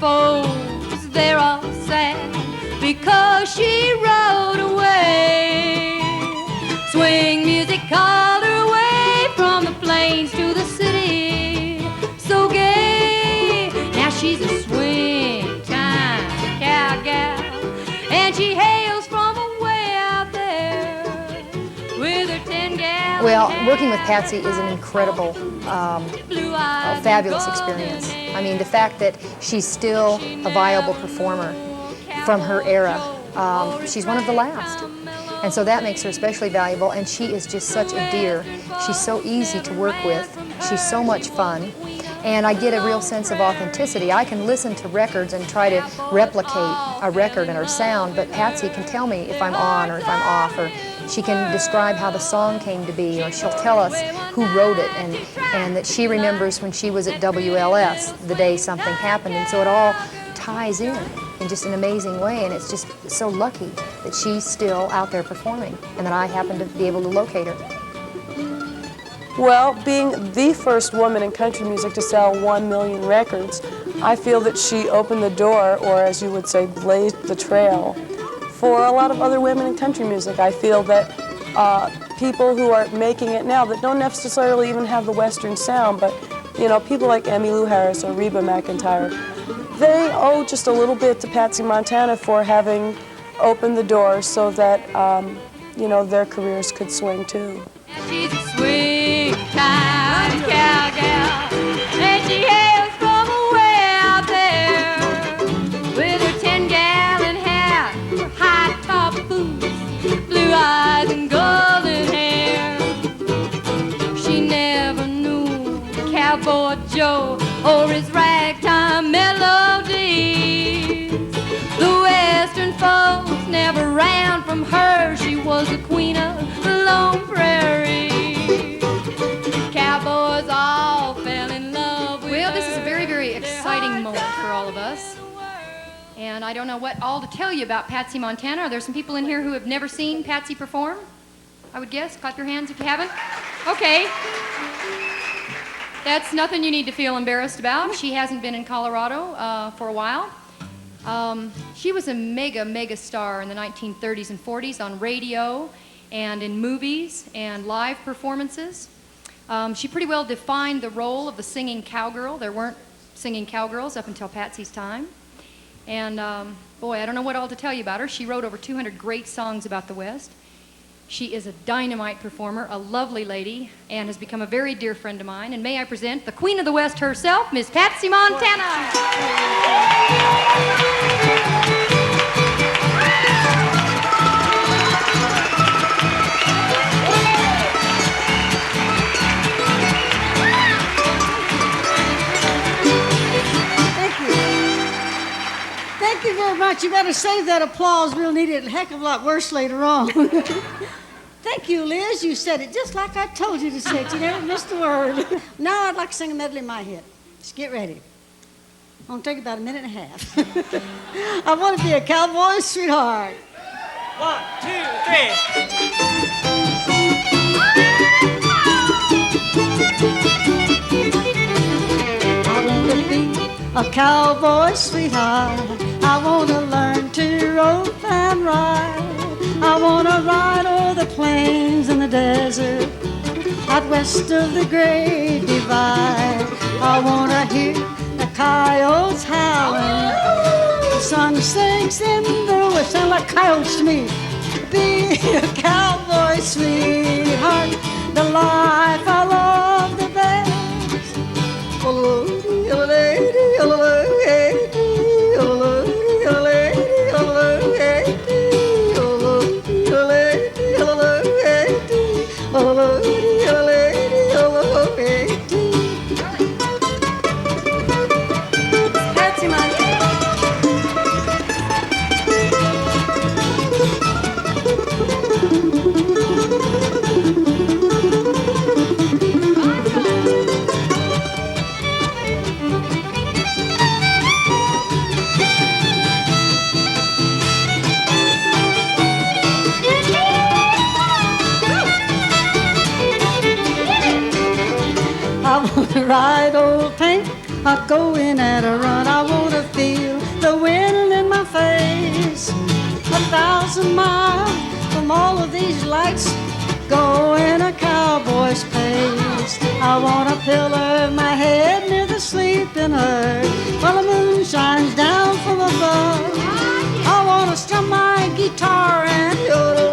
folks, they're all sad because she rode away. Swing music called her away from the plains to the city. So gay, now she's a swing time cowgirl, and she hails from away out there with her 10-gallon. Well, working with Patsy is an incredible, fabulous experience. I mean, the fact that she's still a viable performer from her era, she's one of the last. And so that makes her especially valuable, and she is just such a dear. She's so easy to work with. She's so much fun. And I get a real sense of authenticity. I can listen to records and try to replicate a record and her sound, but Patsy can tell me if I'm on or if I'm off, or she can describe how the song came to be, or she'll tell us who wrote it, and that she remembers when she was at WLS the day something happened, and so it all ties in just an amazing way, and it's just so lucky that she's still out there performing and that I happen to be able to locate her. Well, being the first woman in country music to sell 1 million records, I feel that she opened the door, or as you would say, blazed the trail for a lot of other women in country music. I feel that people who are making it now that don't necessarily even have the Western sound, but you know, people like Emmylou Harris or Reba McEntire, they owe just a little bit to Patsy Montana for having opened the door so that you know, their careers could swing too. She's a swing time cowgirl, and she hails from away out there with her 10-gallon hat, her high-top boots, blue eyes and golden hair. She never knew Cowboy Joe or his ragtime melodies. The Western folks never ran from her. She was the queen of the Lone Prairie. Cowboys all fell in love with her. Well, this is a very, very exciting moment for all of us. And I don't know what all to tell you about Patsy Montana. Are there some people in here who have never seen Patsy perform? I would guess. Clap your hands if you haven't. Okay. That's nothing you need to feel embarrassed about. She hasn't been in Colorado for a while. She was a mega star in the 1930s and 40s on radio and in movies and live performances. She pretty well defined the role of the singing cowgirl. There weren't singing cowgirls up until Patsy's time. And boy, I don't know what all to tell you about her. She wrote over 200 great songs about the West. She is a dynamite performer, a lovely lady, and has become a very dear friend of mine. And may I present the Queen of the West herself, Miss Patsy Montana. Thank you very much. You better save that applause. We'll need it a heck of a lot worse later on. Thank you, Liz. You said it just like I told you to say it. You never missed a word. Now I'd like to sing a medley of my hit. Just get ready. It's going to take about a minute and a half. I want to be a cowboy sweetheart. 1, 2, 3. I want to be a cowboy sweetheart. I want to learn to rope and ride. I want to ride over the plains and the desert out west of the Great Divide. I want to hear the coyotes howling. The sun sinks in the west. Sound like coyotes to me. Be a cowboy sweetheart, the life I love the best. Oh, lady, oh, lady, oh, lady, oh, lady, oh, lady, oh, lady, oh, lady, oh, lady. Patsy Montana. I want to ride old paint, I go in at a run. I want to feel feel the wind in my face. 1,000 miles from all of these lights, going a cowboy's pace. I want to pillow my head near the sleeping earth while the moon shines down from above. I want to strum my guitar and yodel,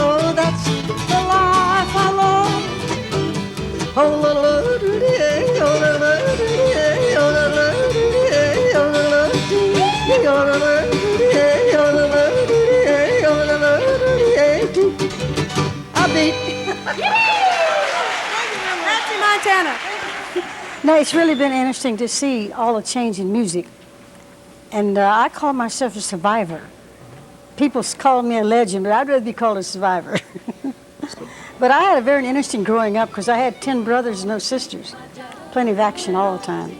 oh, that's the life I love. Oh, I beat. Patsy Montana. Now, it's really been interesting to see all the change in music. And I call myself a survivor. People call me a legend, but I'd rather be called a survivor. But I had a very interesting growing up because I had 10 brothers and no sisters. Plenty of action all the time.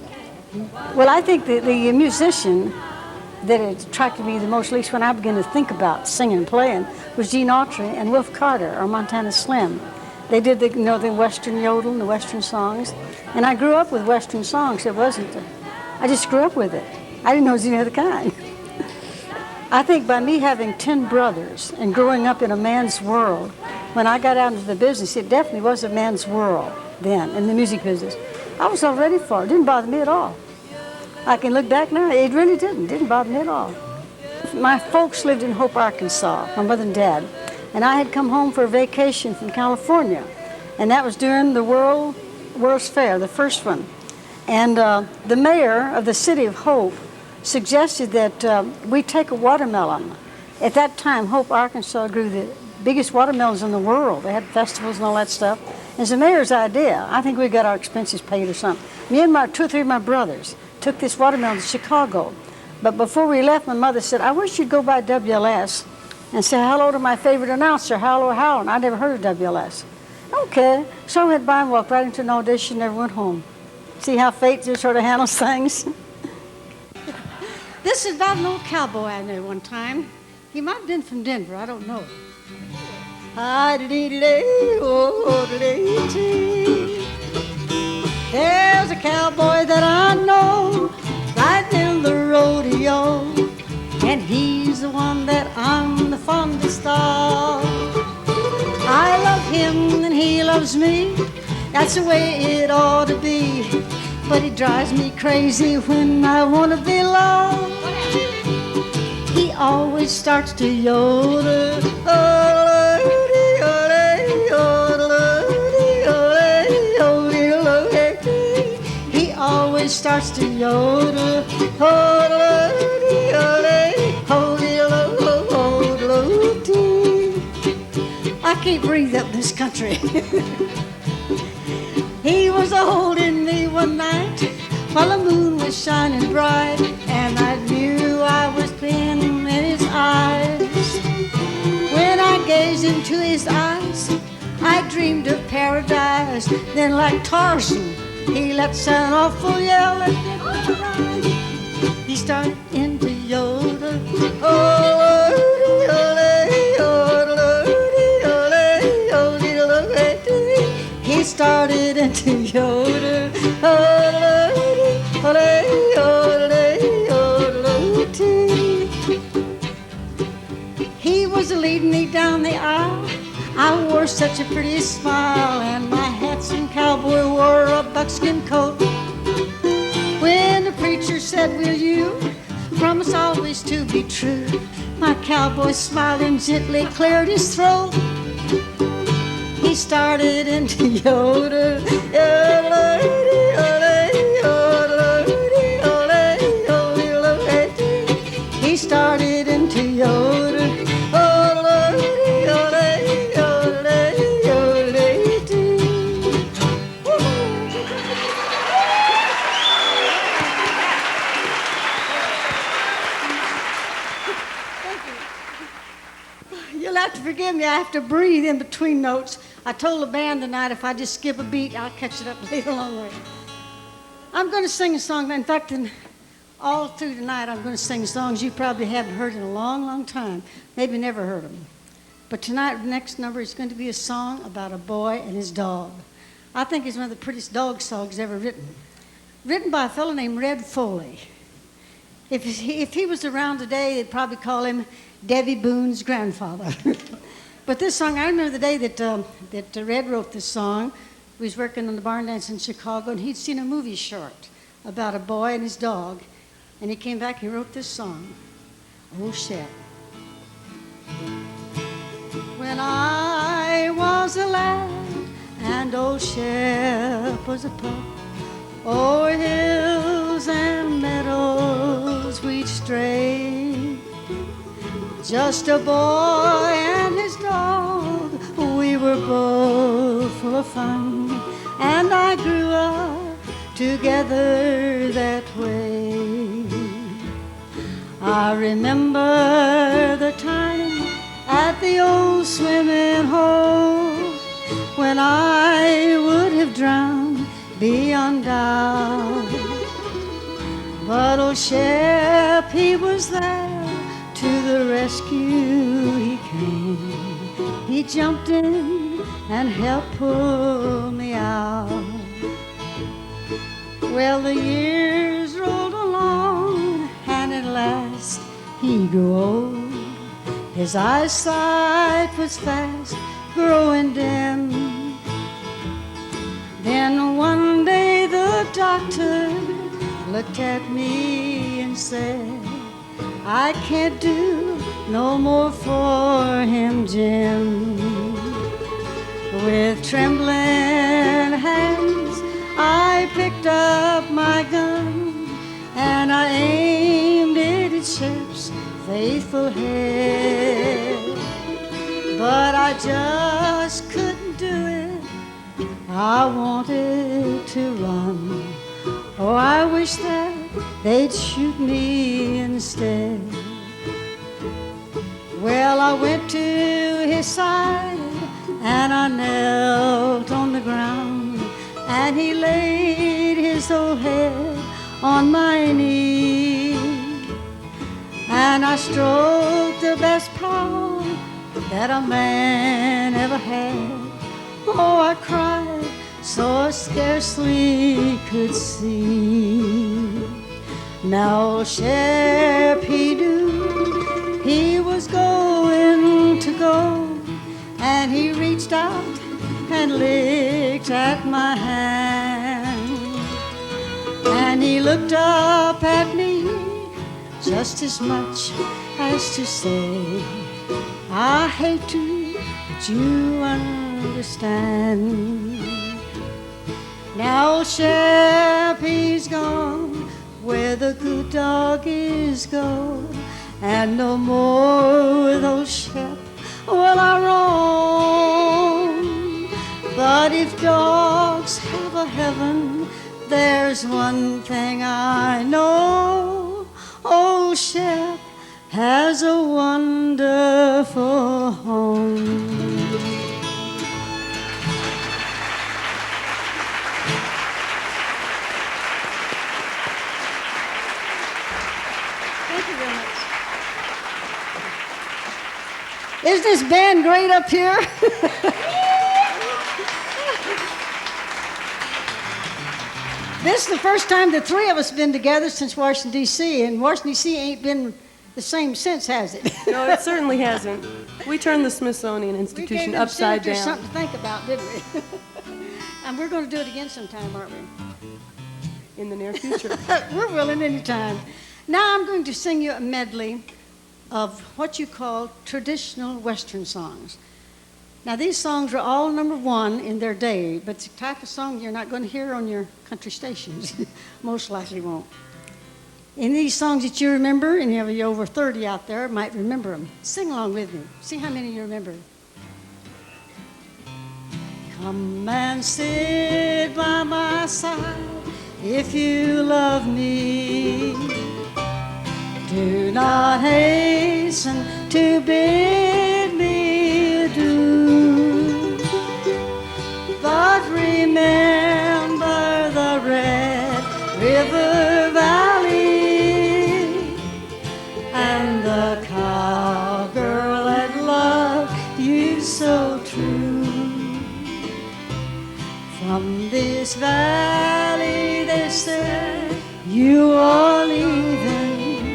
Well, I think that the musician that attracted me the most, at least when I began to think about singing and playing, was Gene Autry and Wolf Carter or Montana Slim. They did the Western yodel and the Western songs. And I grew up with Western songs. I just grew up with it. I didn't know it was any other kind. I think by me having 10 brothers and growing up in a man's world, when I got out into the business, it definitely was a man's world then, in the music business. I was all ready for it. It didn't bother me at all. I can look back now, it really didn't bother me at all. My folks lived in Hope, Arkansas, my mother and dad, and I had come home for a vacation from California, and that was during the World's Fair, the first one. And the mayor of the city of Hope suggested that we take a watermelon. At that time, Hope, Arkansas grew the biggest watermelons in the world. They had festivals and all that stuff. It's the mayor's idea. I think we got our expenses paid or something. Me and two or three of my brothers took this watermelon to Chicago. But before we left, my mother said, I wish you'd go by WLS and say hello to my favorite announcer, Howell Howell. I never heard of WLS. Okay. So I went by and walked right into an audition, never went home. See how fate just sort of handles things? This is about an old cowboy I knew one time. He might have been from Denver, I don't know. There's a cowboy that I know riding in the rodeo, and he's the one that I'm the fondest of. I love him and he loves me, that's the way it ought to be. But it drives me crazy when I want to be loved. He always starts to yodel. He always starts to yodel. I can't breathe up this country. He was holding me one night while the moon was shining bright, and I knew I was pinned in his eyes. When I gazed into his eyes, I dreamed of paradise. Then like Tarzan, he lets an awful yell and he started into yodel. He started into yodel. He was leading me down the aisle. I wore such a pretty smile, and my handsome cowboy wore a buckskin coat. When the preacher said, will you promise always to be true, my cowboy smiled and gently cleared his throat. He started into yodel. He started into yodel. You'll have to forgive me, I have to breathe in between notes. I told the band tonight if I just skip a beat, I'll catch it up later along the way. I'm going to sing a song. In fact, all through tonight, I'm going to sing songs you probably haven't heard in a long, long time. Maybe never heard them. But tonight, the next number is going to be a song about a boy and his dog. I think it's one of the prettiest dog songs ever written. Written by a fellow named Red Foley. if he was around today, they'd probably call him Debbie Boone's grandfather. But this song, I remember the day that Red wrote this song. He was working on the barn dance in Chicago, and he'd seen a movie short about a boy and his dog, and he came back and he wrote this song, Oh Shep. When I was a lad and old Shep was a pup, o'er hills and meadows we'd stray. Just a boy and his dog, we were both full of fun, and I grew up together that way. I remember the time at the old swimming hole when I would have drowned beyond doubt. But old Shep, he was there, to the rescue he came. He jumped in and helped pull me out. Well, the years rolled along, and at last he grew old. His eyesight was fast growing dim. Then one day the doctor looked at me and said, I can't do no more for him, Jim. With trembling hands, I picked up my gun and I aimed it at Shep's faithful head. But I just couldn't do it. I wanted to run. Oh, I wish that they'd shoot me instead. Well, I went to his side and I knelt on the ground, and he laid his old head on my knee, and I stroked the best part that a man ever had. Oh, I cried so I scarcely could see. Now Shep, he knew he was going to go, and he reached out and licked at my hand, and he looked up at me just as much as to say, I hate to, but you understand. Now Shep, he's gone where the good dog is go, and no more with old Shep will I roam. But if dogs have a heaven, there's one thing I know, old Shep has a wonderful home. Isn't this band great up here? This is the first time the three of us have been together since Washington, D.C., and Washington, D.C. ain't been the same since, has it? No, it certainly hasn't. We turned the Smithsonian Institution upside down. Something to think about, didn't we? And we're going to do it again sometime, aren't we? In the near future. We're willing anytime. Now I'm going to sing you a medley of what you call traditional Western songs. Now these songs are all #1 in their day, but it's the type of song you're not going to hear on your country stations. Most likely won't. And these songs that you remember, and you have over 30 out there, might remember them. Sing along with me. See how many you remember. Come and sit by my side if you love me. Do not hasten to bid me adieu, but remember the Red River Valley and the cowgirl that loved you so true. From this valley they said you are leaving,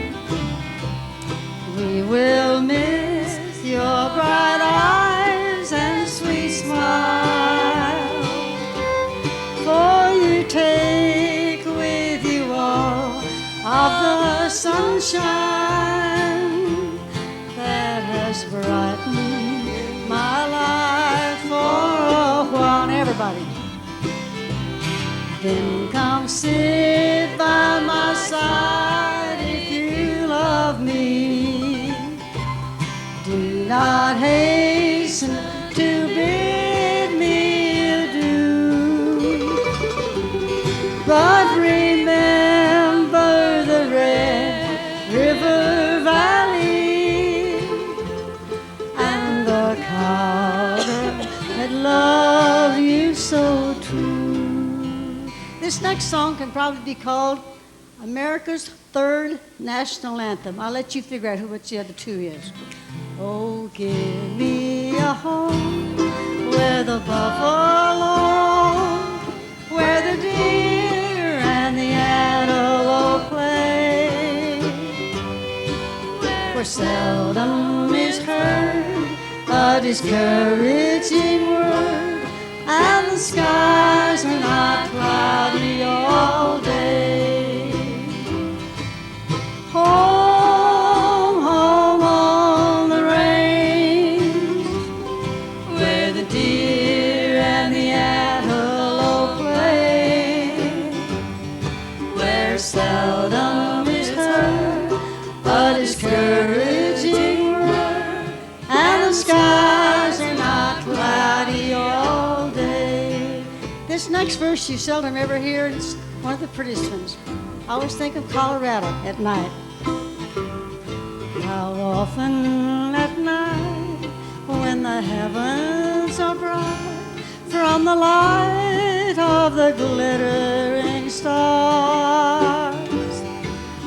sunshine that has brightened my life for a while. And everybody, then come sit by my side if you love me. Do not hasten to bid me adieu, but remember the Red River Valley and the cowgirl that loved you so true. This next song can probably be called America's third national anthem. I'll let you figure out which the other two is. Oh, give me a home where the buffalo, where the deer and the antelope play, where seldom is heard a discouraging word, and the skies are not cloudy all day. Home, home on the range, where the deer and the antelope play, where seldom is heard a discouraging word, and the skies are not cloudy all day. This next verse you seldom ever hear. It's one of the prettiest ones. I always think of Colorado at night. How often at night, when the heavens are bright, from the light of the glittering stars,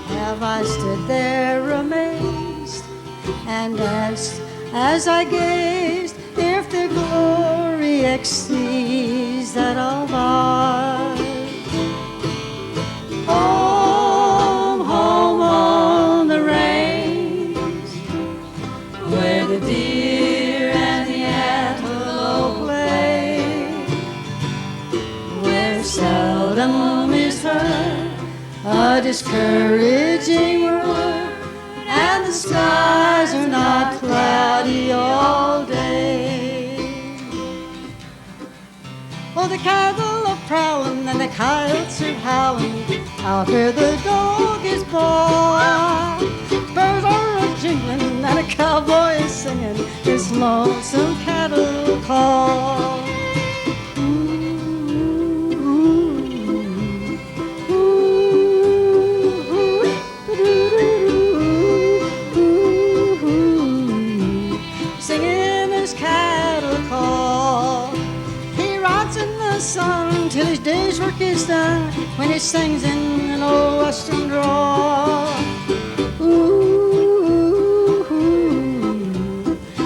have I stood there amazed and asked as I gazed if the glory exceeds that of ours. Home, home on the range, where the deer and the antelope play, where seldom is heard a discouraging word, and the skies are not cloudy all day. Oh, the cattle are prowling and the coyotes are howling out where the dog is born. Birds are a-jingling and a cowboy is singing his lonesome cattle call. Singing his cattle call. He rides in the sun till his day's work is done, when he sings in an old western drawl. Ooh,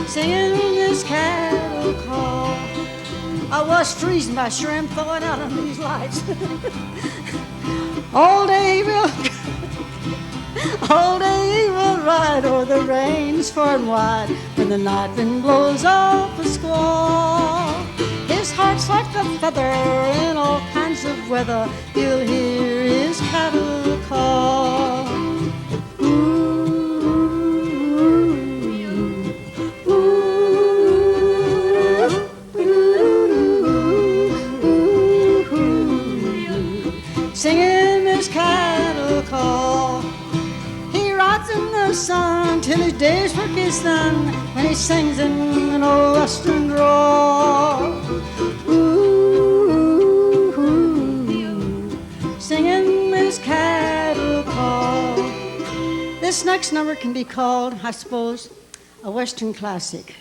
singing his cattle call. I was freezing, but I sure am thawing out on these lights. All day we'll all day he will ride o'er the range far and wide, when the night wind blows off a squall. His heart's like a feather in all kinds of weather, you'll hear his cattle call. Ooh, ooh, ooh, ooh, singing his cattle call. He rides in the sun till his day's work is done, when he sings in an old western drawl. Singing his cattle call. This next number can be called, I suppose, a western classic.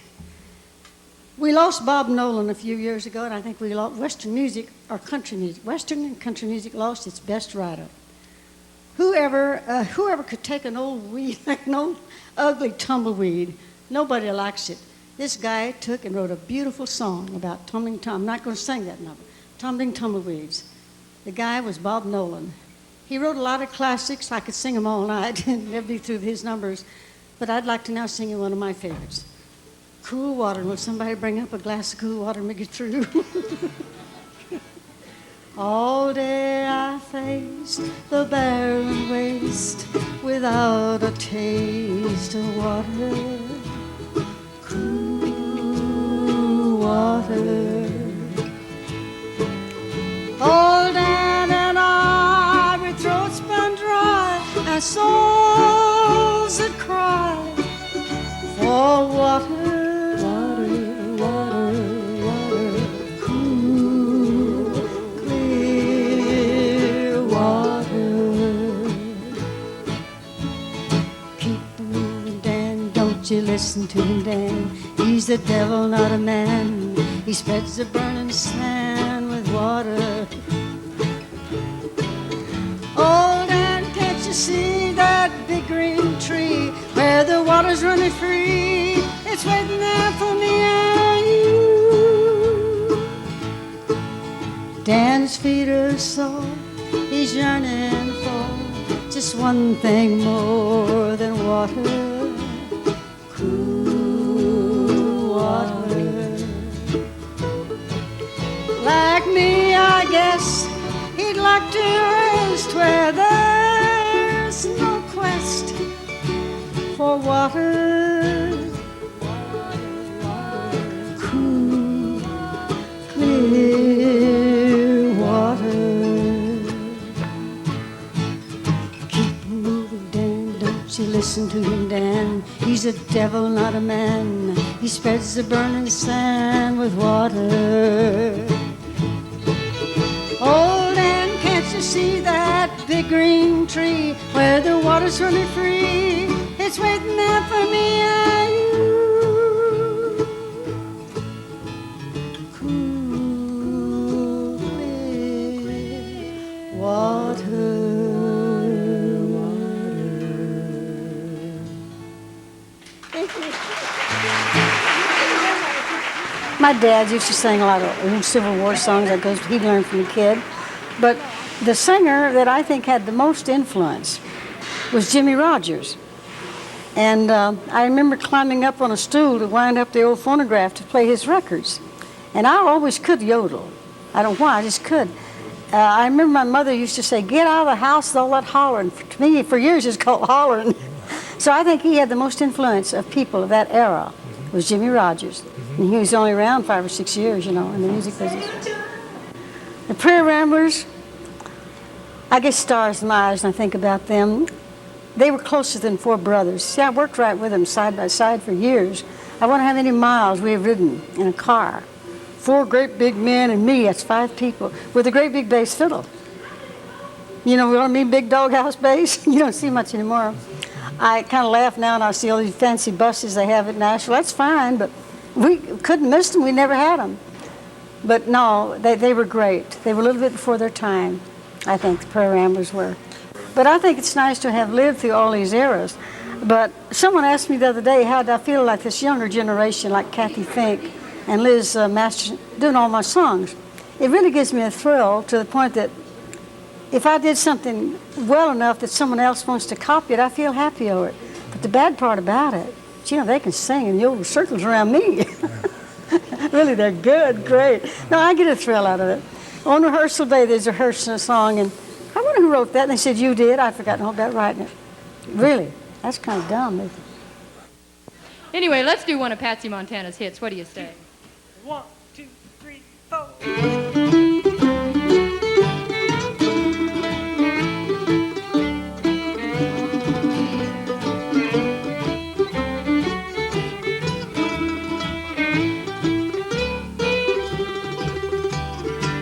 We lost Bob Nolan a few years ago, and I think we lost Western music, or country music. Western and country music lost its best writer. Whoever could take an old weed, like an old ugly tumbleweed, nobody likes it. This guy took and wrote a beautiful song about tumbling. I'm not going to sing that number. Tumbling tumbleweeds. The guy was Bob Nolan. He wrote a lot of classics. I could sing them all night and never be through his numbers. But I'd like to now sing you one of my favorites. Cool water. Will somebody bring up a glass of cool water and make it through? All day I faced the barren waste without a taste of water, cool water. All down and ivory throats spun dry, and souls that cry for water. You listen to him, Dan. He's the devil, not a man. He spreads the burning sand with water. Oh, Dan, can't you see that big green tree where the water's running free? It's waiting there for me and you. Dan's feet are sore. He's yearning for just one thing more than water. Like me, I guess he'd like to rest where there's no quest for water. Cool, clear water. Keep moving, Dan, don't you listen to him, Dan. He's a devil, not a man. He spreads the burning sand with water. Oh, Dan, can't you see that big green tree where the water's running free? It's waiting there for me and you. Cool, clear water. My dad used to sing a lot of old Civil War songs that he learned from a kid. But the singer that I think had the most influence was Jimmie Rodgers. And I remember climbing up on a stool to wind up the old phonograph to play his records. And I always could yodel. I don't know why, I just could. I remember my mother used to say, "Get out of the house with all that hollering." To me, for years, it's called hollering. So I think he had the most influence of people of that era was Jimmie Rodgers. And he was only around 5 or 6 years, in the music business. The Prairie Ramblers, I get stars in my eyes when I think about them. They were closer than four brothers. See, I worked right with them side by side for years. I wonder how many miles we have ridden in a car. 4 great big men and me, that's 5 people, with a great big bass fiddle. We don't mean big doghouse bass. You don't see much anymore. I kind of laugh now and I see all these fancy buses they have at Nashville. That's fine, but we couldn't miss them. We never had them. But no, they were great. They were a little bit before their time, I think, the Prairie Ramblers were. But I think it's nice to have lived through all these eras. But someone asked me the other day, how did I feel like this younger generation, like Kathy Fink and Liz Masters, doing all my songs? It really gives me a thrill to the point that if I did something well enough that someone else wants to copy it, I feel happy over it. But the bad part about it, they can sing in the old circles around me. Really, they're good, great. No, I get a thrill out of it. On rehearsal day, there's a rehearsal song, and I wonder who wrote that. And they said, "You did." I forgot to hold that right. Really, that's kind of dumb. Anyway, let's do one of Patsy Montana's hits. What do you say? 1, 2, 3, 4.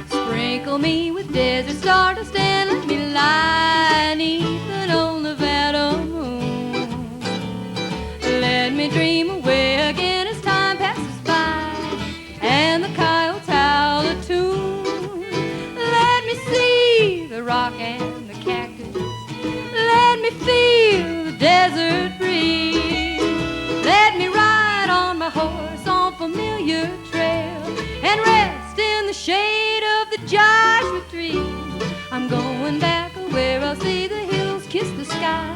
Sprinkle me with desert stardust and let me lie 'neath an old Nevada moon. Let me dream away again as time passes by and the coyotes howl a tune. Let me see the rock and the cactus. Let me feel the desert breeze. Let me ride on my horse on familiar trail and rest in the shade of the Joshua tree. I'm going back where I'll see the hills kiss the sky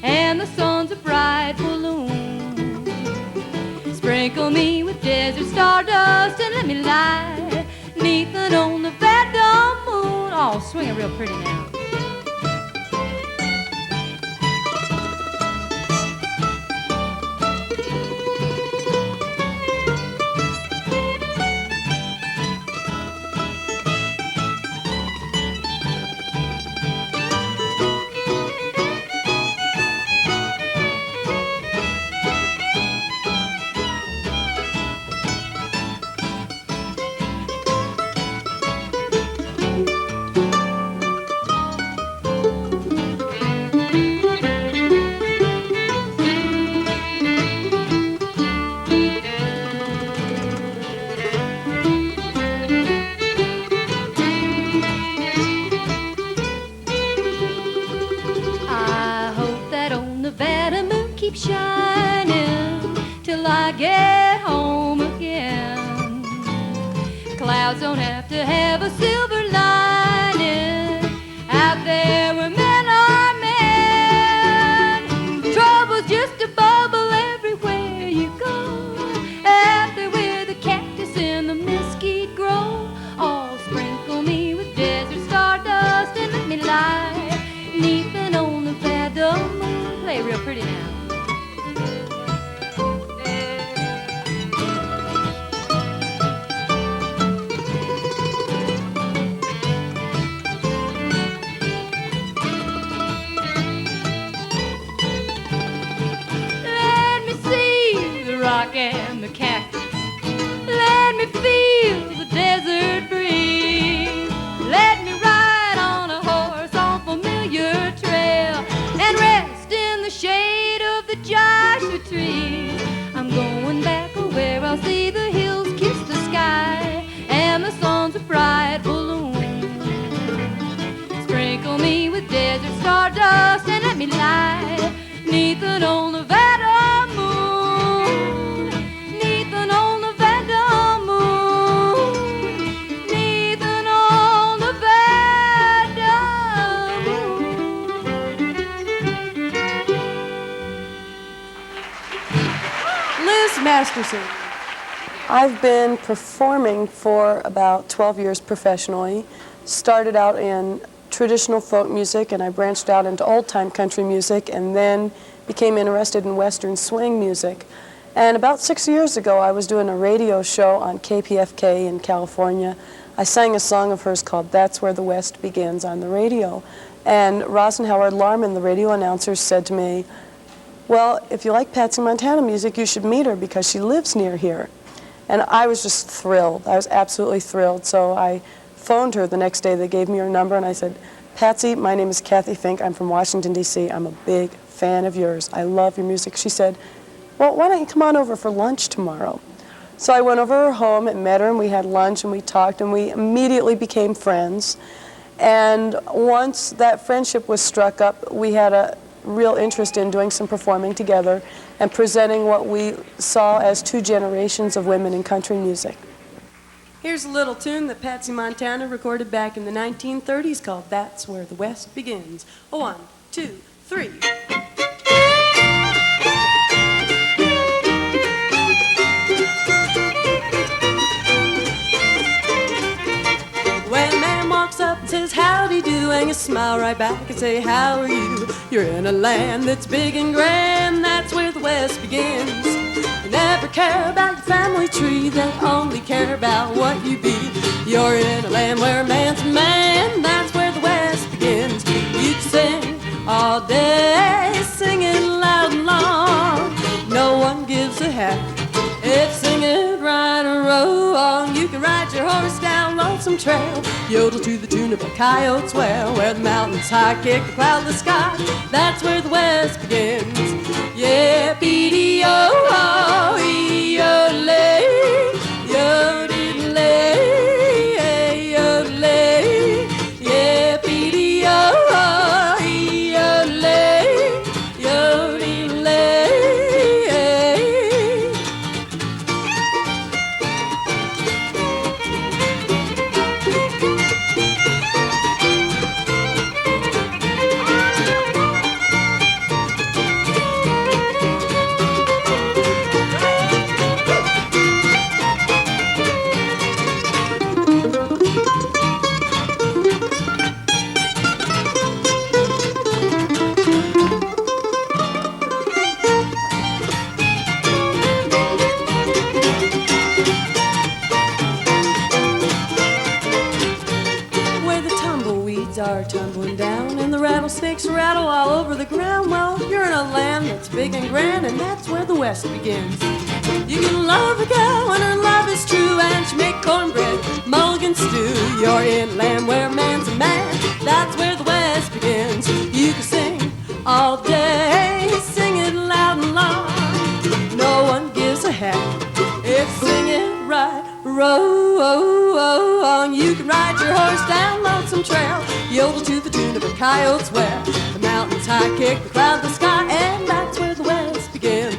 and the sun's a bright balloon. Sprinkle me with desert stardust and let me lie 'neath an old Nevada moon. swing it real pretty now. I hope that old Nevada moon keeps shining till I get home again. Clouds don't have to have a silver lining out there where men are men. Trouble's just a bubble everywhere you go, out there where the cactus and the mesquite grow. Oh, sprinkle me with desert stardust and let me lie neath an old Nevada moon. Play real pretty now. Let me see the rock and the cactus. Let me feel the desert breeze. Let me ride on a horse on familiar trail and rest in the shade of the Joshua tree. I'm going back where I'll see the hills kiss the sky and the sun's a bright balloon. Sprinkle me with desert stardust and let me lie neath an old Nevada moon. Neath an old Nevada moon. Neath an old Nevada moon. Liz Masterson. I've been performing for about 12 years professionally. Started out in traditional folk music, and I branched out into old-time country music, and then became interested in Western swing music. And about 6 years ago, I was doing a radio show on KPFK in California. I sang a song of hers called "That's Where the West Begins" on the radio. And Rosenhoward Larman, the radio announcer, said to me, "Well, if you like Patsy Montana music, you should meet her because she lives near here." And I was just thrilled. I was absolutely thrilled. So I phoned her the next day. They gave me her number, and I said, "Patsy, my name is Kathy Fink. I'm from Washington, D.C. I'm a big fan of yours. I love your music." She said, "Well, why don't you come on over for lunch tomorrow?" So I went over to her home and met her, and we had lunch, and we talked, and we immediately became friends. And once that friendship was struck up, we had a real interest in doing some performing together and presenting what we saw as two generations of women in country music. Here's a little tune that Patsy Montana recorded back in the 1930s called "That's Where the West Begins." 1, 2, 3. When a man walks up and says, "Howdy do," and you smile right back and say, "How are you?" You're in a land that's big and grand, that's where the West begins. You never care about your family tree, they only care about what you be. You're in a land where a man's a man, that's where the West begins. You can sing all day, singing loud and long. No one gives a heck if singing right or wrong. You can ride your horse down Lonesome Trail, yodel to the tune of a coyote's wail, where the mountains high kick the cloudless sky. That's where the West begins. Yeah, P-D-O-O, E-O-L-A, yo-diddle-ay, yo-diddle-ay. Yeah, P-D-O-O, E-O-L-A, yo-diddle-ay. snakes rattle all over the ground. Well, you're in a land that's big and grand, and that's where the West begins. You can love a gal when her love is true, and she make cornbread, mulligan stew. You're in land where man's a man, that's where the West begins. You can sing all day, sing it loud and long. No one gives a heck if sing it right. Row, you can ride your horse down Lonesome Trail, yodel to the tune of a coyote's wail. The mountains high kick, the cloud, the sky, and that's where the West begins.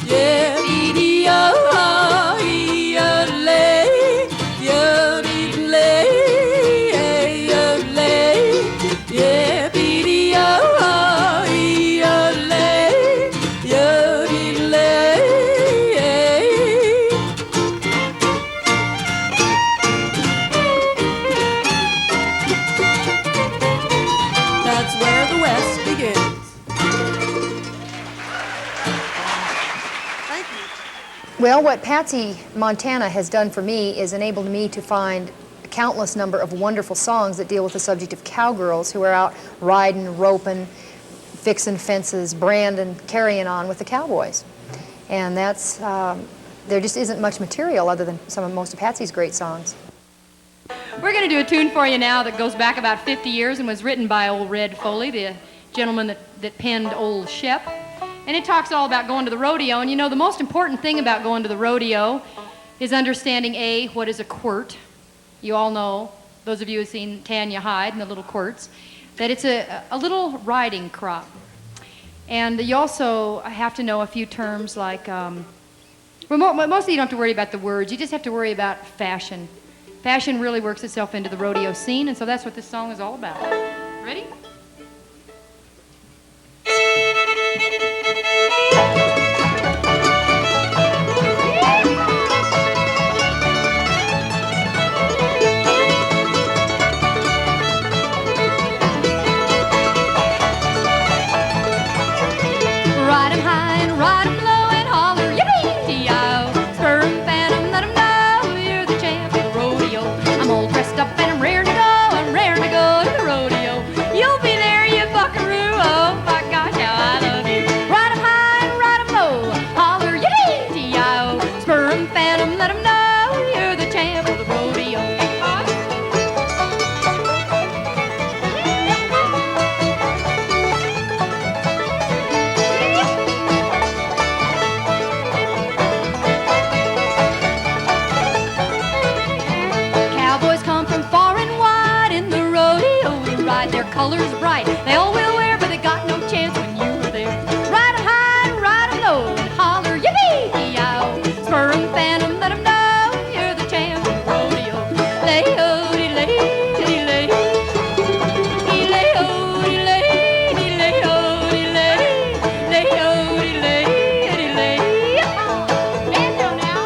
Yeah, dee-dee-oh, ee-oh-lay, yo-dee-lay, yo-lay. Yeah, dee-dee-oh, ee-oh-lay, yo-dee-lay. That's where the West begins. Thank you. Well, what Patsy Montana has done for me is enabled me to find a countless number of wonderful songs that deal with the subject of cowgirls who are out riding, roping, fixing fences, branding, carrying on with the cowboys. And that's, there just isn't much material other than most of Patsy's great songs. We're going to do a tune for you now that goes back about 50 years and was written by old Red Foley, the gentleman that penned Old Shep. And it talks all about going to the rodeo. And you know, the most important thing about going to the rodeo is understanding, A, what is a quirt. You all know, those of you who've seen Tanya Hyde and the little quirts, that it's a little riding crop. And you also have to know a few terms like, well, mostly you don't have to worry about the words. You just have to worry about fashion. Fashion really works itself into the rodeo scene, and so that's what this song is all about. Ready? Ride 'em high and ride 'em low and holler, yippee-dee-yow. Spur 'em, fan 'em, let 'em know you're the champ of the rodeo. I'm all dressed up and I'm raring to go, I'm raring to go to the rodeo. You'll be there, you buckaroo, oh my gosh, how I love you. Ride 'em high and ride 'em low, holler, yippee-dee-yow. Spur 'em, fan 'em, let 'em know you're the champ of the rodeo. Cowboys come from far and wide in the rodeo to ride, their colors bright. They all will wear, but they got no chance when you were there. Ride 'em high and ride 'em low and holler, yippee-dee-yow. Spur 'em, fan 'em, let 'em know you're the champ of the rodeo. Lay-o-dee-lay-dee-lay. Dee-lay-o-dee-lay-dee-lay-o-dee-lay. Lay-o-dee-lay-dee-lay. Stand still now.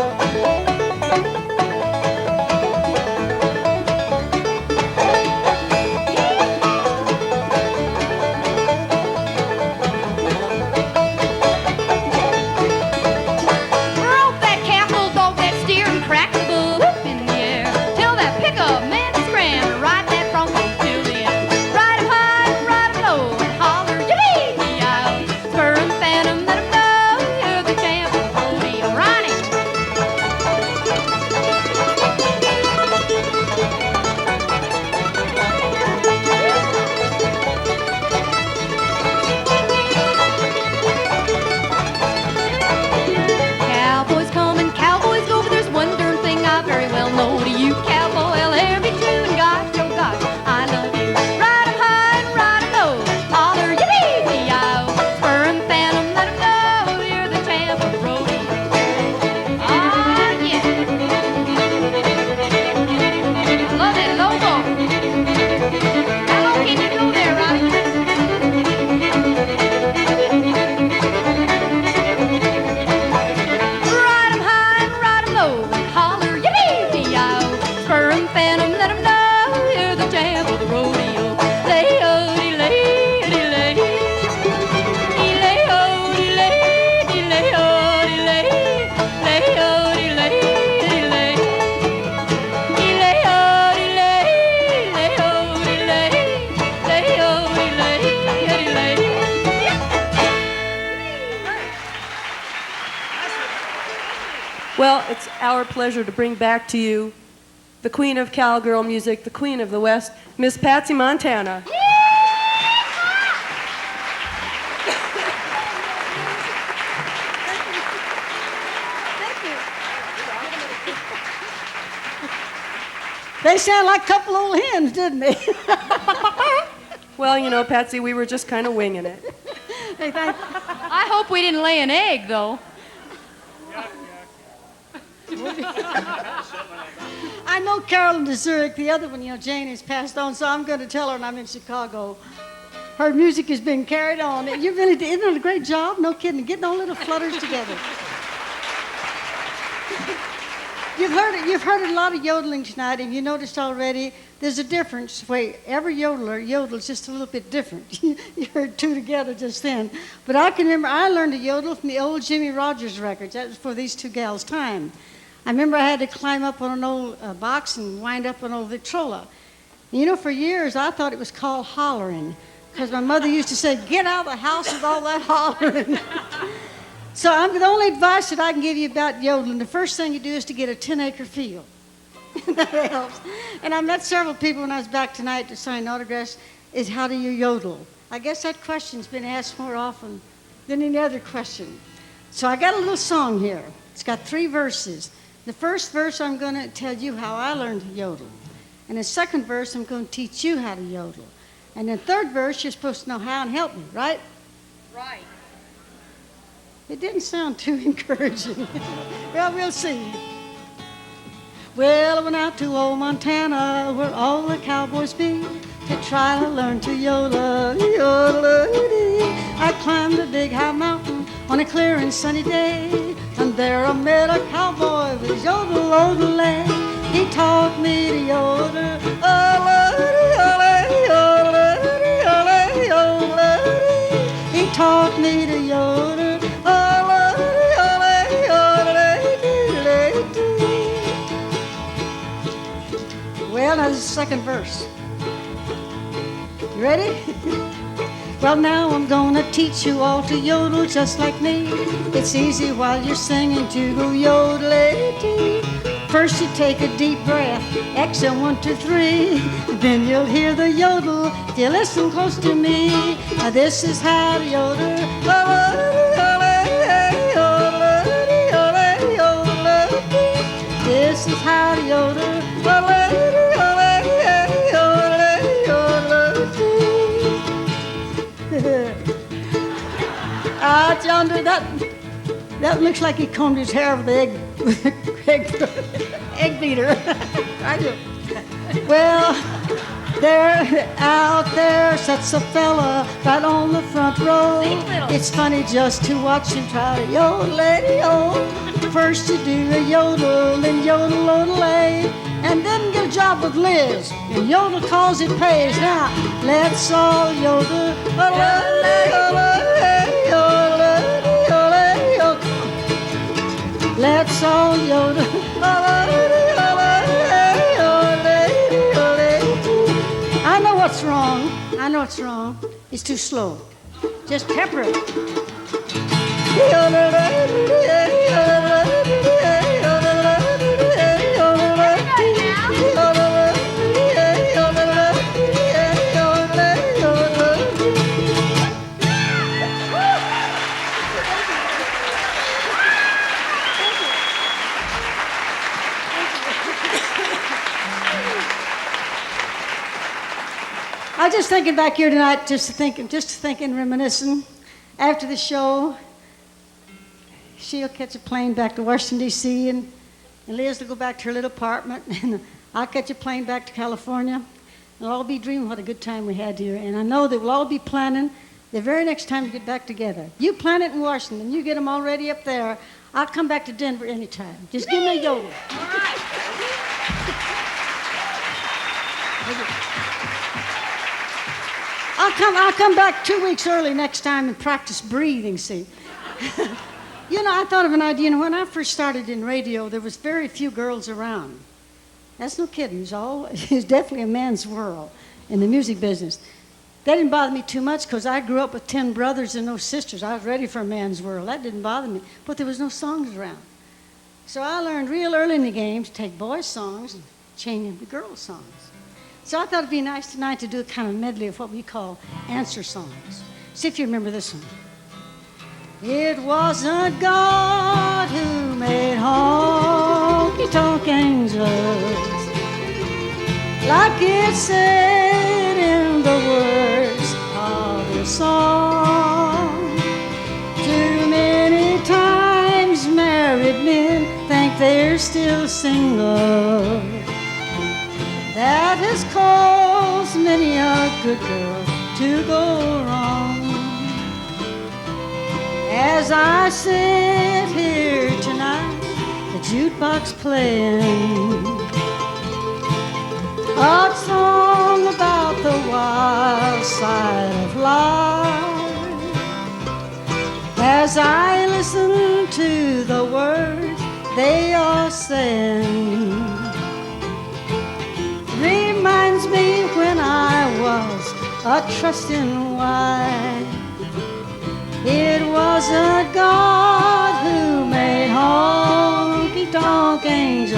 Well, it's our pleasure to bring back to you the queen of cowgirl music, the queen of the West, Miss Patsy Montana. They sound like a couple old hens, didn't they? Well, you know, Patsy, we were just kind of winging it. I hope we didn't lay an egg, though. I know Carolyn de Zurich, the other one, you know, Jane has passed on, so I'm going to tell her when I'm in Chicago. Her music has been carried on. You really did. Isn't it a great job? No kidding. Getting all little flutters together. You've heard a lot of yodeling tonight, and you noticed already there's a difference. Wait, every yodeler yodels just a little bit different. You heard two together just then. But I can remember I learned to yodel from the old Jimmy Rogers records. That was for these two gals' time. I remember I had to climb up on an old box and wind up an old Victrola. And you know, for years I thought it was called hollering, because my mother used to say, "Get out of the house with all that hollering." So the only advice that I can give you about yodeling, the first thing you do is to get a 10-acre field. That helps. And I met several people when I was back tonight to sign autographs, is how do you yodel? I guess that question's been asked more often than any other question. So I got a little song here. It's got 3 verses. The first verse, I'm going to tell you how I learned to yodel. And the second verse, I'm going to teach you how to yodel. And the third verse, you're supposed to know how and help me, right? Right. It didn't sound too encouraging. Well, we'll see. Well, I went out to old Montana, where all the cowboys be, to try to learn to yodel, yodel-a-dee. I climbed a big high mountain on a clear and sunny day, and there I met a cowboy with yodel-yodel-lay. He taught me to yodel, yodel-a-dee, yodel-a-dee, yodel-a-dee. He taught me to yodel. Well, now this is the second verse. You ready? Well, now I'm gonna teach you all to yodel just like me. It's easy while you're singing to go yodel-a-dee. First you take a deep breath, exhale 1, 2, 3. Then you'll hear the yodel if you listen close to me. Now this is how to yodel. This is how to yodel. Out yonder, that looks like he combed his hair with the egg beater. Well, out there sits a fella right on the front row. It's funny just to watch him try to yodel-a-dee-o. First you do a yodel, then yodel-yodel-a, and then get a job with Liz, and yodel cause it pays. Now, let's all yodel. Let's all yodel. I know what's wrong. I know what's wrong. It's too slow. Just pepper it. I was just thinking back here tonight, just thinking, reminiscing. After the show, she'll catch a plane back to Washington, D.C., and Liz will go back to her little apartment, and I'll catch a plane back to California. And we'll all be dreaming what a good time we had here. And I know that we'll all be planning the very next time we get back together. You plan it in Washington, you get them all ready up there. I'll come back to Denver anytime. Just give me a yodel. All right. I'll come back 2 weeks early next time and practice breathing, see. You know, I thought of an idea. You know, when I first started in radio, there was very few girls around. That's no kidding. It was definitely a man's world in the music business. That didn't bother me too much because I grew up with 10 brothers and no sisters. I was ready for a man's world. That didn't bother me. But there was no songs around. So I learned real early in the game to take boys' songs and change them to girls' songs. So I thought it'd be nice tonight to do a kind of medley of what we call answer songs. See if you remember this one. It wasn't God who made honky-tonk angels, like it said in the words of the song. Too many times married men think they're still single. That has caused many a good girl to go wrong. As I sit here tonight, the jukebox playing a song about the wild side of life. As I listen to the words they are saying, reminds me when I was a trusting wife. It wasn't God who made honky-tonk angels,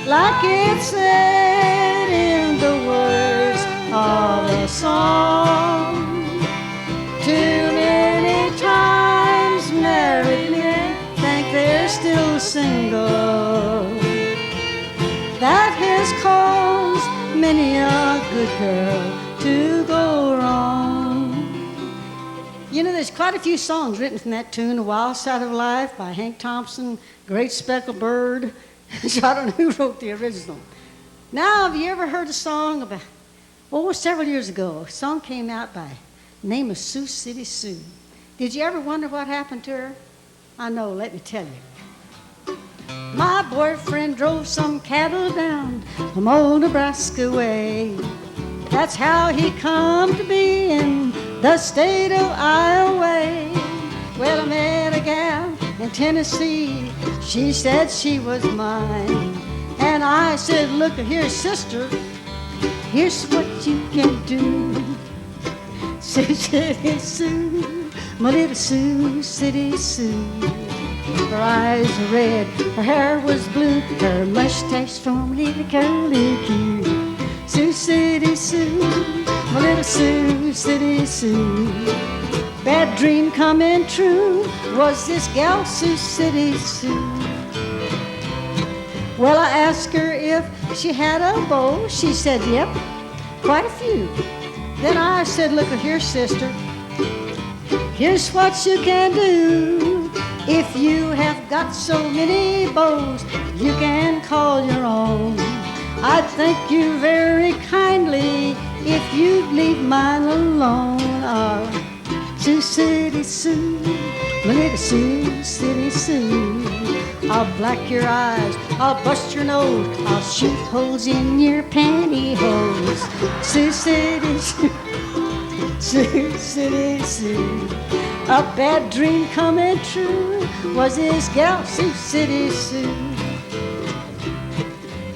like it said in the words of the song. Too many times married men think they're still single. That has caused many a good girl to go wrong. You know, there's quite a few songs written from that tune, The Wild Side of Life by Hank Thompson, Great Speckled Bird. So I don't know who wrote the original. Now, have you ever heard a song about, several years ago, a song came out by the name of Sioux City Sue. Did you ever wonder what happened to her? I know, let me tell you. My boyfriend drove some cattle down from old Nebraska way. That's how he come to be in the state of Iowa. Well, I met a gal in Tennessee. She said she was mine. And I said, look here, sister, here's what you can do. Sioux City Sue, my little Sioux City Sue. Her eyes were red, her hair was blue, her mustache from little curly Q. Sioux City Sue, my little Sioux City Sue. Bad dream coming true, was this gal Sioux City Sue. Well, I asked her if she had a beau. She said, yep, quite a few. Then I said, look here, sister, here's what you can do. If you have got so many beaux you can call your own, I'd thank you very kindly if you'd leave mine alone. Sioux City Sue, my little Sioux City Sue. I'll black your eyes, I'll bust your nose, I'll shoot holes in your pantyhose. Sioux City Sue, Sioux City Sue. A bad dream coming true, was this gal Sioux City Sue.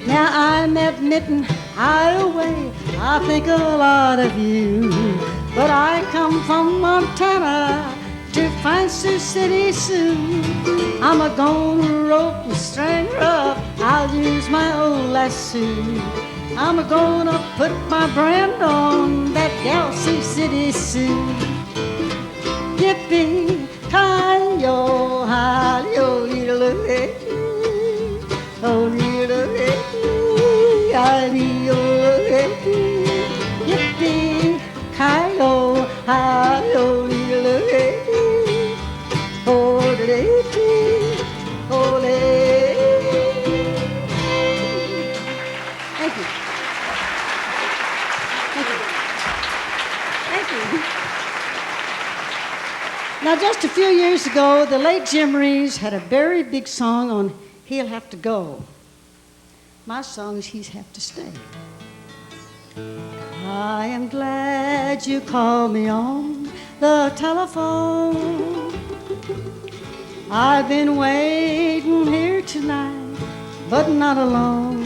Now I'm admitting Iowa, I think a lot of you, but I come from Montana to find Sioux City Sue. I'm a gonna rope and string her up, I'll use my old lasso. I'm a gonna put my brand on that gal Sioux City Sue. Yippee-ki-yo, hi-yo, little-hey, oh, little-hey, hi-yo, yippee-ki-yo, hi-yo, little-hey, oh, little-hey, oh, Thank you. Thank you. Thank you. Now, just a few years ago, the late Jim Reeves had a very big song on He'll Have to Go. My song is He's Have to Stay. I am glad you called me on the telephone. I've been waiting here tonight, but not alone.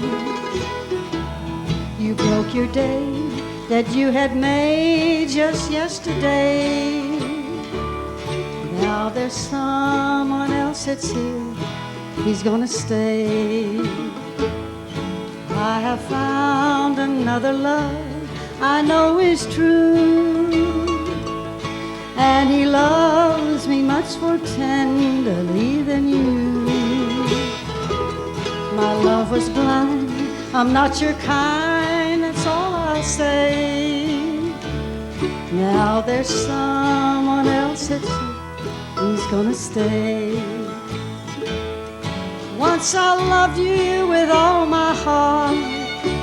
You broke your day that you had made just yesterday. Now Now there's someone else that's here. He's gonna stay. I have found another love I know is true, and he loves me much more tenderly than you. My love was blind, I'm not your kind, that's all I'll say. Now there's someone else that's who's gonna stay. Once I loved you with all my heart,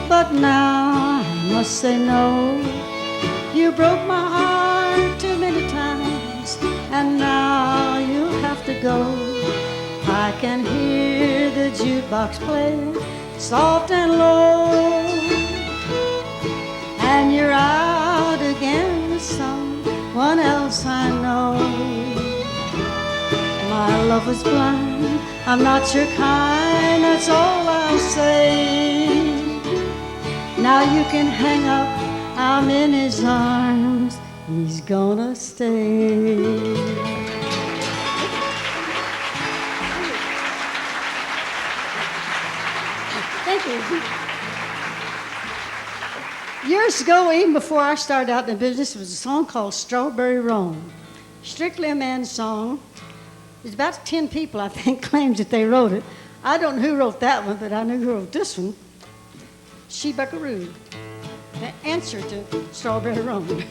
but now I must say no. You broke my heart too many times, and now you'll have to go. I can hear the jukebox playing soft and low, and you're out again with someone else I know. My love was blind, I'm not your kind, that's all I'll say. Now you can hang up, I'm in his arms, he's gonna stay. Thank you. Years ago, even before I started out in the business, there was a song called Strawberry Roan. Strictly a man's song. There's about 10 people, I think, claims that they wrote it. I don't know who wrote that one, but I know who wrote this one. She Buckaroo, the answer to Strawberry Roan.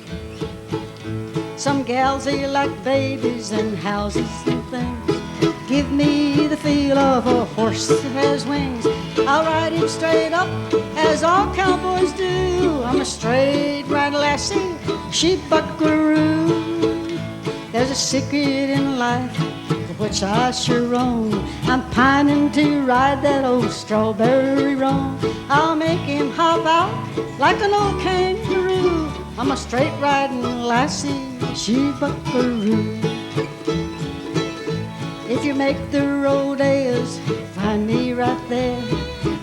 Some gals, they like babies and houses and things. Give me the feel of a horse that has wings. I'll ride him straight up, as all cowboys do. I'm a straight riding lassie, she Buckaroo. There's a secret in life for which I sure roam. I'm pining to ride that old Strawberry Roan. I'll make him hop out like an old kangaroo. I'm a straight riding lassie, she Buckaroo. If you make the rodeos, find me right there,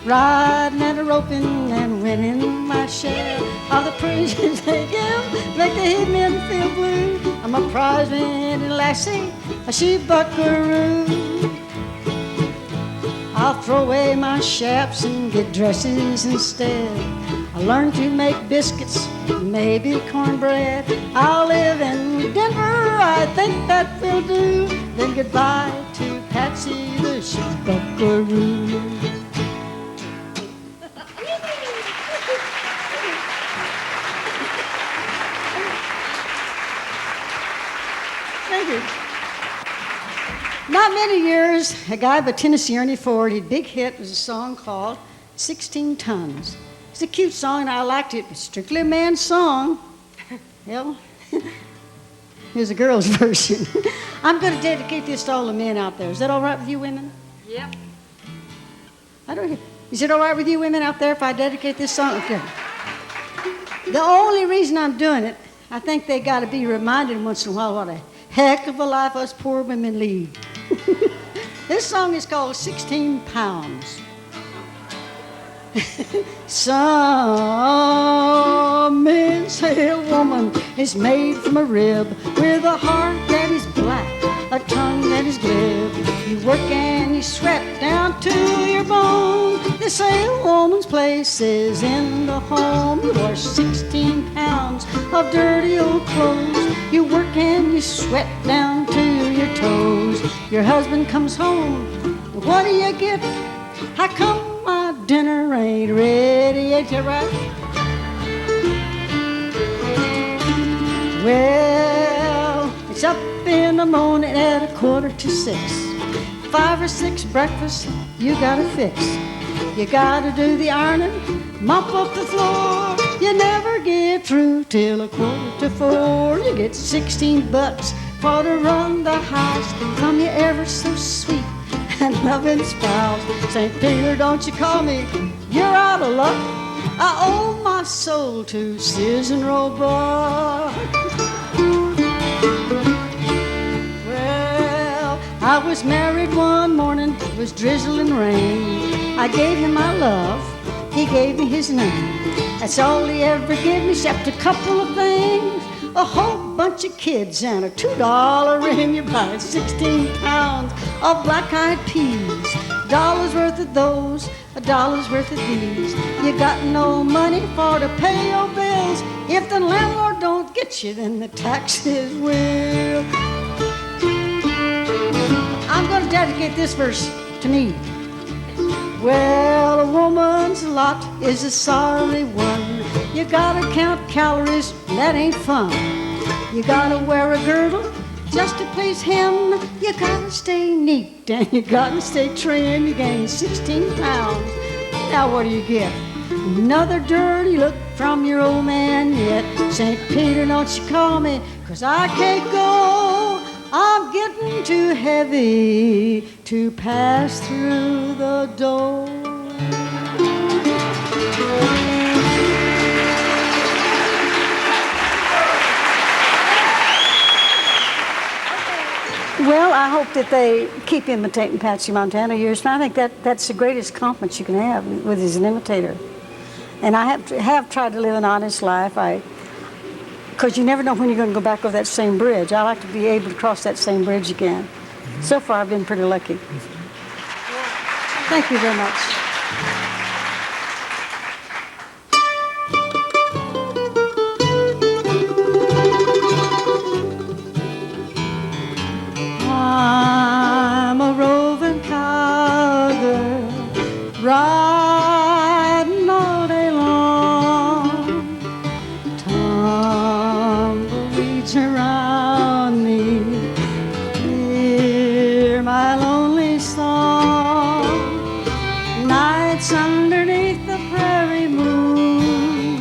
riding and roping and winning my share of the praises they give, make the hit men feel blue. I'm a prize-winning lassie, a she Buckaroo. I'll throw away my chaps and get dresses instead. I learned to make biscuits, maybe cornbread. I'll live in Denver, I think that will do. Then goodbye to Patsy the she Buckaroo. Thank you. Not many years, a guy by Tennessee, Ernie Ford, his big hit was a song called 16 Tons. It's a cute song, and I liked it. It's strictly a man's song. Well, here's a girl's version. I'm going to dedicate this to all the men out there. Is that all right with you women? Yep. Is it all right with you women out there if I dedicate this song? Okay. The only reason I'm doing it, I think they got to be reminded once in a while what a heck of a life us poor women lead. This song is called 16 Pounds. Some men say a woman is made from a rib with a heart that is black, a tongue that is glib. You work and you sweat down to your bone. They say a woman's place is in the home. You wear 16 pounds of dirty old clothes. You work and you sweat down to your toes. Your husband comes home. What do you get? How come my dinner ain't ready? Ain't you right? Well, it's up in the morning at 5:45. 5 or 6 breakfasts you gotta fix. You gotta do the ironing, mop up the floor. You never get through till 4:45. You get 16 bucks for to run the house from your ever so sweet and loving spouse. St. Peter, don't you call me, you're out of luck. I owe my soul to Sears and Roebuck. Well, I was married one morning, it was drizzling rain. I gave him my love, he gave me his name. That's all he ever gave me except a couple of things. A whole bunch of kids and a $2 ring. You buy 16 pounds of black-eyed peas. $1 worth of those, $1 worth of these. You got no money for to pay your bills. If the landlord don't get you, then the taxes will. I'm going to dedicate this verse to me. Well, a woman's lot is a sorry one. You gotta count calories, that ain't fun. You gotta wear a girdle just to please him. You gotta stay neat and you gotta stay trim. You gain 16 pounds. Now what do you get? Another dirty look from your old man yet. St. Peter, don't you call me, 'cause I can't go. I'm getting too heavy to pass through the door. Well, I hope that they keep imitating Patsy Montana years. I think that's the greatest compliment you can have with as an imitator. And I have tried to live an honest life. Because you never know when you're going to go back over that same bridge. I like to be able to cross that same bridge again. So far, I've been pretty lucky. Thank you very much. I'm a roving cowgirl, riding all day long. Tumbleweeds around me, hear my lonely song. Nights underneath the prairie moon,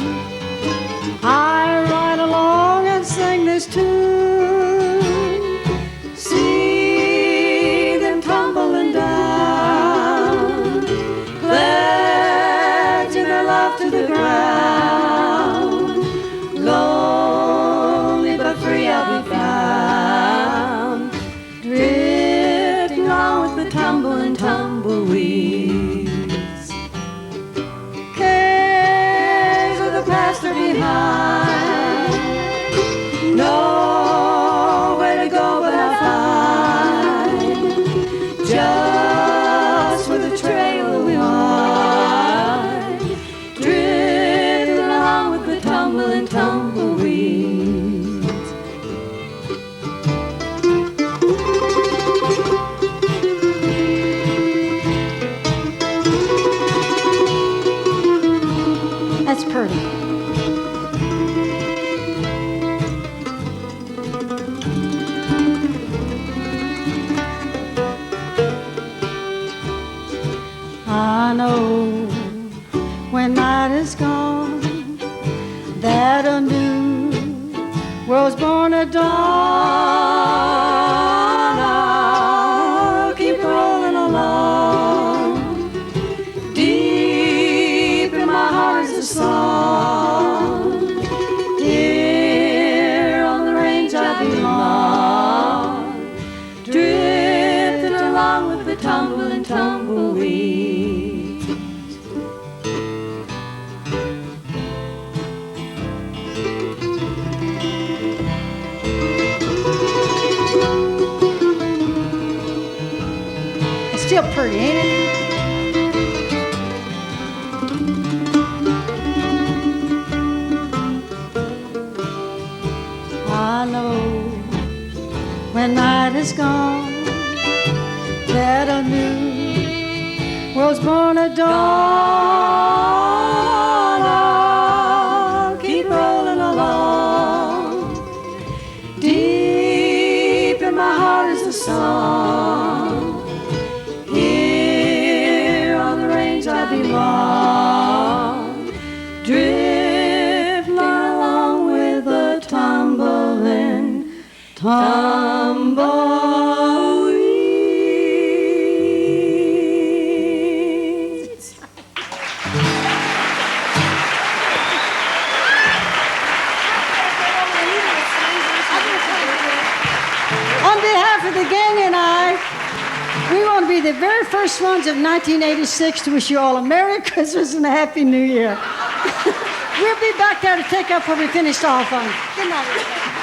I ride along and sing this tune. See them tumbling down, pledging their love to the ground. Lonely but free I'll be found, drifting on with the tumbling tumbleweeds. Cares of the past are behind, nowhere to go but I'll find just where the trail will wind, drifting along with the tumbling tumbleweeds. That's pretty. I know when night is gone that a new world's born to dawn. I'll keep rolling along, deep in my heart is a song. Here on the range I belong, drifting along with the tumbling tumbleweed. It's still pretty, ain't it? I know when night is gone that a new world's born to dawn. I'll keep rolling along, deep in my heart is a song. Here on the range I belong, drifting along with the tumbling tumbleweeds. On behalf of the gang and I, we want to be the very first ones of 1986 to wish you all a Merry Christmas and a Happy New Year. We'll be back there to take up where we finished off on. Good night, everybody.